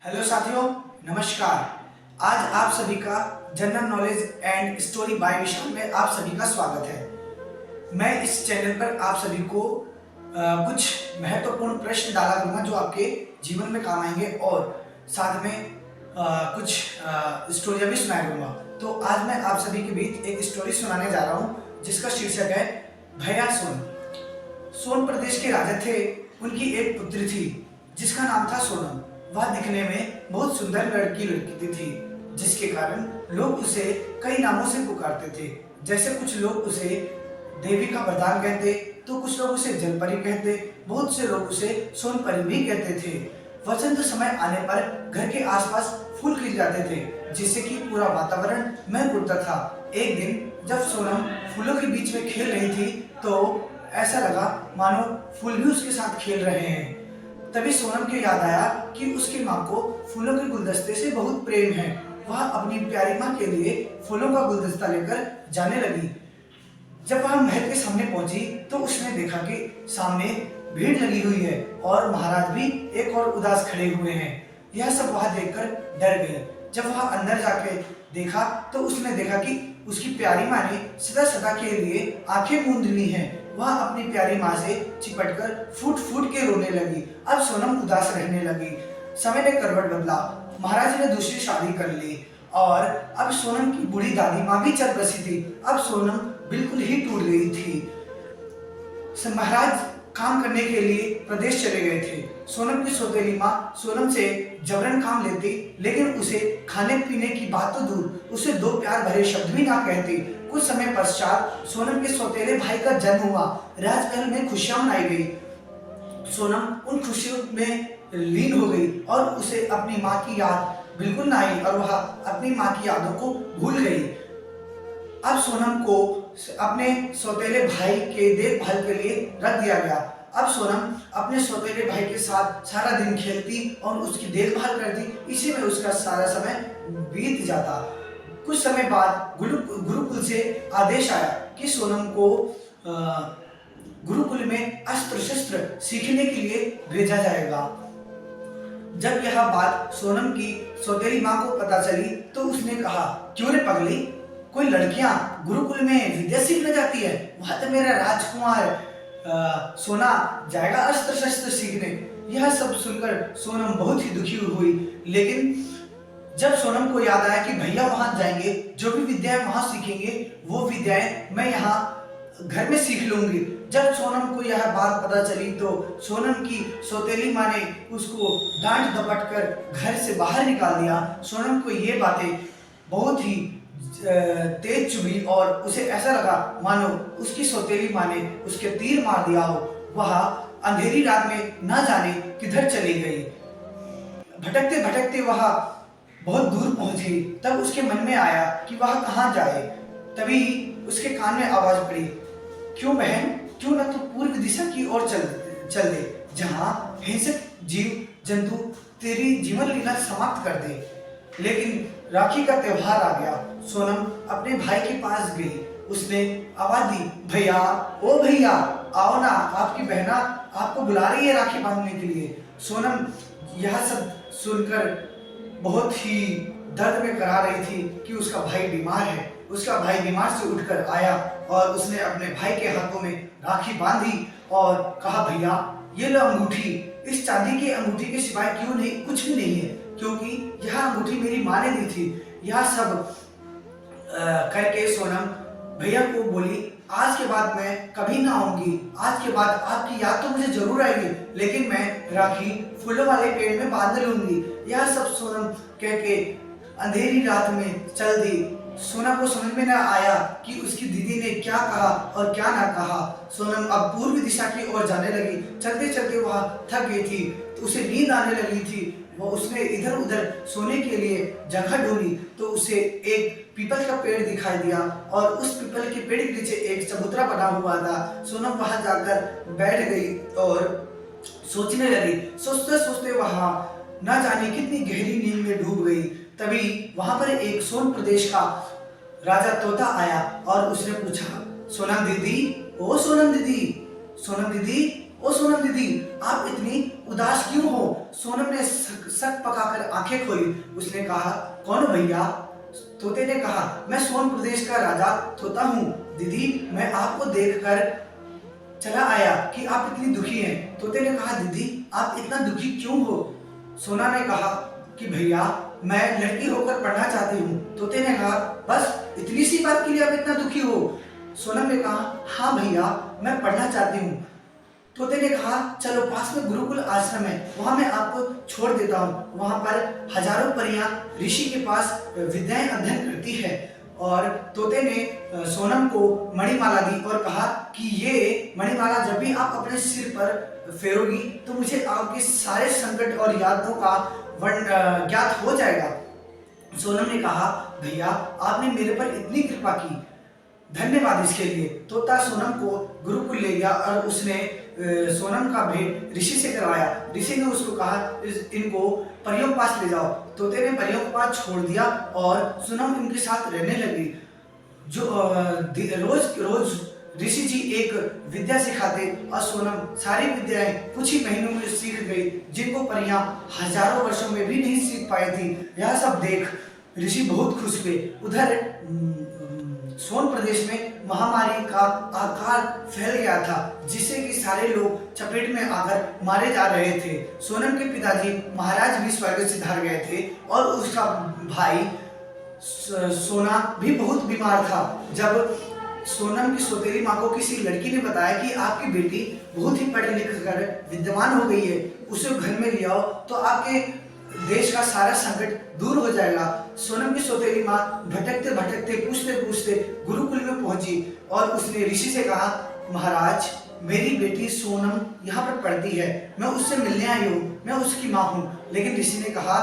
Hello साथियों, नमस्कार। आज आप सभी का general knowledge and story by Vishal में आप सभी का स्वागत है। मैं इस चैनल पर आप सभी को कुछ महत्वपूर्ण प्रश्न डाला करूंगा जो आपके जीवन में काम आएंगे और साथ में कुछ स्टोरियां भी सुनाया करूंगा। तो आज मैं आप सभी के बीच एक स्टोरी सुनाने जा रहा हूं जिसका शीर्षक है भैया सोन। सोन प्रदेश के राजा थे। उनकी एक पुत्री थी जिसका नाम था सोनम। वह दिखने में बहुत सुंदर लड़की थी जिसके कारण लोग उसे कई नामों से पुकारते थे। जैसे कुछ लोग उसे देवी का वरदान कहते, तो कुछ लोग उसे जलपरी कहते, बहुत से लोग उसे सोनपरी भी कहते थे। वसंत समय आने पर घर के आसपास फूल खिल जाते थे जिससे कि पूरा वातावरण महक उठता था। एक दिन जब सोनम फूलों के बीच में खेल रही थी तो ऐसा लगा मानो फूल भी उसके साथ खेल रहे हैं। तभी सोनम को याद आया कि उसकी माँ को फूलों के गुलदस्ते से बहुत प्रेम है। वह अपनी प्यारी माँ के लिए फूलों का गुलदस्ता लेकर जाने लगी। जब वह महल के सामने पहुंची तो उसने देखा कि सामने भीड़ लगी हुई है और महाराज भी एक और उदास खड़े हुए हैं। यह सब वह देखकर डर गई। जब वह अंदर जाके देखा तो उसने देखा कि उसकी प्यारी माँ ने सदा सदा के लिए आंखें मूंद ली हैं। वह अपनी प्यारी माँ से चिपटकर फूट फूट के रोने लगी। अब सोनम उदास रहने लगी। समय ने करवट बदला। महाराज ने दूसरी शादी कर ली और अब सोनम की बूढ़ी दादी माँ भी चल बसी थी। अब सोनम बिल्कुल ही टूट गई थी। महाराज काम करने के लिए प्रदेश चले गए थे। सोनम की सौतेली माँ सोनम से जबरन काम लेती, लेकिन उसे खाने पीने की बात तो दूर, उसे दो प्यार भरे शब्द भी ना कहती। कुछ समय पश्चात सोनम के सौतेले भाई का जन्म हुआ। राजमहल में खुशियां मनाई गई। सोनम उन खुशियों में लीन हो गई और उसे अपनी माँ की याद बिल्कुल ना आई और वह अपनी माँ की यादों को भूल गई। अब सोनम को अपने सौतेले भाई के देखभाल के लिए रख दिया गया। अब सोनम अपने सौतेले भाई के साथ सारा दिन खेलती और उसकी देखभाल करती। इसी में उसका सारा समय बीत जाता। कुछ समय बाद गुरुकुल से आदेश आया कि सोनम को गुरुकुल में अस्त्र शस्त्र सीखने के लिए भेजा जाएगा। जब यह बात सोनम की सौतेली माँ को पता चली तो उसने कहा, क्यों रे पगली, कोई लड़कियां गुरुकुल में विद्या सीखने जाती है? वहां तो मेरा राजकुमार सोना जाएगा अस्त्र शस्त्र सीखने। यह सब सुनकर सोनम बहुत ही दुखी हुई। लेकिन जब सोनम को याद आया कि भैया वहां जाएंगे, जो भी विद्याएं वहां सीखेंगे वो विद्याएं मैं यहाँ घर में सीख लूंगी। जब सोनम को यह बात पता चली तो सोनम की सौतेली माँ ने उसको डांट डपट कर घर से बाहर निकाल दिया। सोनम को ये बातें बहुत ही तेज चुभी और उसे ऐसा लगा मानो उसकी सौतेली माँ ने उसके तीर मार दिया हो। वह अंधेरी रात में ना जाने किधर चली गई। भटकते भटकते वह बहुत दूर पहुंची। तब उसके मन में आया कि वह कहाँ जाए। तभी उसके कान में आवाज पड़ी, क्यों बहन, क्यों न तू पूर्व दिशा की ओर चल दे, जहाँ हिंसक जीव जंतु तेरी जीवन लीला समाप्त कर दे। लेकिन राखी का त्योहार आ गया। सोनम अपने भाई के पास गई। उसने आवाज दी, भैया, ओ भैया, आओ ना, आपकी बहना आपको बुला रही है राखी बांधने के लिए। सोनम यह सब सुनकर बहुत ही दर्द में करा रही थी कि उसका भाई बीमार है। उसका भाई बीमार से उठकर आया और उसने अपने भाई के हाथों में राखी बांधी और कहा, भैया ये लो अंगूठी। इस चांदी की अंगूठी के सिवाय क्यों नहीं, कुछ भी नहीं है, क्योंकि यह अंगूठी मेरी माँ ने दी थी। यह सब करके सोनम भैया को बोली, आज के बाद मैं कभी ना आऊंगी। आज के बाद आपकी याद तो मुझे जरूर आएगी, लेकिन मैं राखी फूलों वाले पेड़ में बांध लूंगी। यह सब सोनम कह के अंधेरी रात में चल दी। सोनम को समझ में न आया कि उसकी दीदी ने क्या कहा और क्या ना कहा। सोनम अब पूर्व दिशा की ओर जाने लगी। चलते चलते वह थक गई थी तो उसे नींद आने लगी थी। वो उसने इधर उधर सोने के लिए जगह ढूंढी तो उसे एक पीपल का पेड़ दिखाई दिया और उस पीपल के पेड़ के नीचे एक चबूतरा बना हुआ था। सोनम वहां जाकर बैठ गई और सोचने लगी। सोचते सोचते वहां न जाने कितनी गहरी नींद में डूब गई। तभी वहां पर एक सोन प्रदेश का राजा तोता आया और उसने पूछा, सोनम दीदी, ओ सोनम दीदी, सोनम दीदी, ओ सोनम दीदी, आप इतनी उदास क्यों हो? सोनम ने शक पकाकर आंखें खोली। उसने कहा, कौन हो भैया? तोते ने कहा, मैं सोन प्रदेश का राजा तोता हूँ। दीदी, मैं आपको देखकर चला आया कि आप इतनी दुखी हैं। तोते ने कहा, दीदी आप इतना दुखी क्यों हो? सोना ने कहा कि भैया, मैं लड़की होकर पढ़ना चाहती हूँ। तोते ने कहा, बस इतनी सी बात के लिए आप इतना दुखी हो? सोनम ने कहा, हाँ भैया, मैं पढ़ना चाहती हूँ। तोते ने कहा, चलो पास में गुरुकुल आश्रम है, वहां मैं आपको छोड़ देता हूँ। वहां पर हजारों परियां ऋषि के पास विद्याएं अध्ययन करती है। और तोते ने सोनम को मणिमाला दी और कहा कि ये मणिमाला जब भी आप अपने सिर पर फेरोगी तो मुझे आपके सारे संकट और यादों का ज्ञात हो जाएगा। सोनम ने कहा, भैया आपने मेरे पर इतनी कृपा की, धन्यवाद इसके लिए। तोता सोनम को गुरुकुल ले गया और उसने सोनम का भेंट ऋषि से करवाया। ऋषि ने उसको कहा, इनको परियों के पास ले जाओ। तोते ने परियों के पास छोड़ दिया और सोनम इनके साथ रहने लगी। जो रोज रोज ऋषि जी एक विद्या सिखाते और सोनम सारी विद्याएं कुछ ही महीनों में सीख गई, जिनको परियां हजारों वर्षों में भी नहीं सीख पाई थी। यह सब देख ऋषि बहुत खुश हुए। उधर सोन प्रदेश में महामारी का आकार फैल गया था, जिससे कि सारे लोग चपेट में आकर मारे जा रहे थे। सोनम के पिताजी महाराज भी स्वर्ग से धर गए थे और उसका भाई सोना भी बहुत बीमार था। जब सोनम की सौतेली माँ को किसी लड़की ने बताया कि आपकी बेटी बहुत ही पढ़ लिख कर विद्वान हो गई है, उसे घर में ले आओ तो आपके देश का सारा संकट दूर हो जाएगा। सोनम की सौतेली माँ भटकते भटकते पूछते पूछते गुरुकुल में पहुंची और उसने ऋषि से कहा, महाराज मेरी बेटी सोनम यहाँ पर पढ़ती है, मैं उससे मिलने आई हूँ, मैं उसकी माँ हूँ। लेकिन ऋषि ने कहा,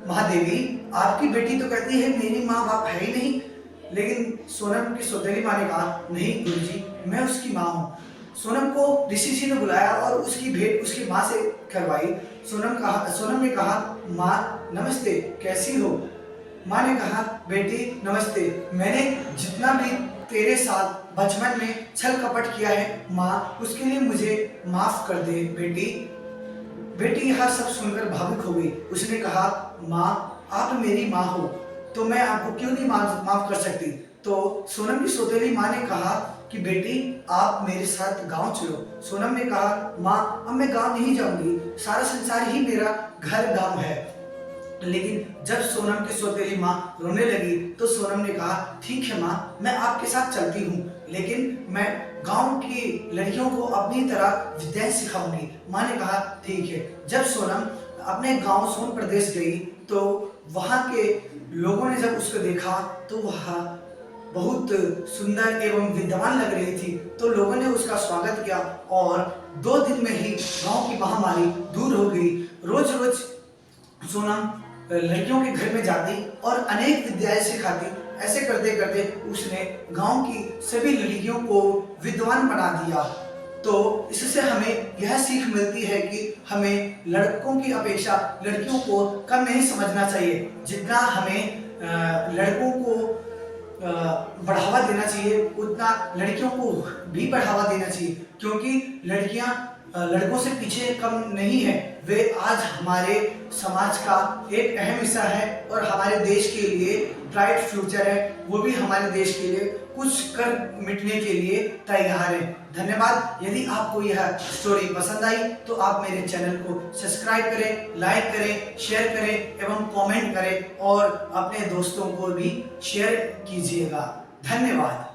महादेवी आपकी बेटी तो कहती है मेरी माँ बाप है ही नहीं। लेकिन सोनम की सौतेली माँ ने कहा, नहीं गुरुजी, मैं उसकी माँ हूँ। सोनम को ऋषि जी ने बुलाया और उसकी भेंट उसकी माँ से करवाई। सोनम ने कहा, माँ नमस्ते, कैसी हो? माँ ने कहा, बेटी नमस्ते, मैंने जितना भी तेरे साथ बचपन में छल कपट किया है माँ, उसके लिए मुझे माफ कर दे बेटी। बेटी यह सब सुनकर भावुक हो गई। उसने कहा, माँ आप मेरी माँ हो तो मैं आपको क्यों नहीं माफ कर सकती? तो सोनम की सौतेली माँ ने कहा कि बेटी आप मेरे साथ गांव चलो। सोनम ने कहा, माँ अब मैं गांव नहीं जाऊंगी, सारा संसार ही मेरा घर गांव है। लेकिन जब सोनम की सौतेली माँ रोने लगी तो सोनम ने कहा, ठीक है माँ, मैं आपके साथ चलती हूँ, लेकिन मैं गांव की लड़कियों को अपनी तरह विद्याएं सिखाऊंगी। माँ ने कहा, ठीक है। जब सोनम अपने गांव सोन प्रदेश गई तो वहां के लोगों ने जब उसको देखा तो वह बहुत सुंदर एवं विद्वान लग रही थी, तो लोगों ने उसका स्वागत किया और 2 दिन में ही गांव की महामारी दूर हो गई। रोज रोज सोनम लड़कियों के घर में जाती और अनेक विद्याएं सिखाती। ऐसे करते करते उसने गांव की सभी लड़कियों को विद्वान बना दिया। तो इससे हमें यह सीख मिलती है कि हमें लड़कों की अपेक्षा लड़कियों को कम नहीं समझना चाहिए। जितना हमें लड़कों को बढ़ावा देना चाहिए, उतना लड़कियों को भी बढ़ावा देना चाहिए, क्योंकि लड़कियां लड़कों से पीछे कम नहीं है। वे आज हमारे समाज का एक अहम हिस्सा है और हमारे देश के लिए ब्राइट फ्यूचर है। वो भी हमारे देश के लिए कुछ कर मिटने के लिए तैयार है। धन्यवाद। यदि आपको यह स्टोरी पसंद आई तो आप मेरे चैनल को सब्सक्राइब करें, लाइक करें, शेयर करें एवं कमेंट करें और अपने दोस्तों को भी शेयर कीजिएगा। धन्यवाद।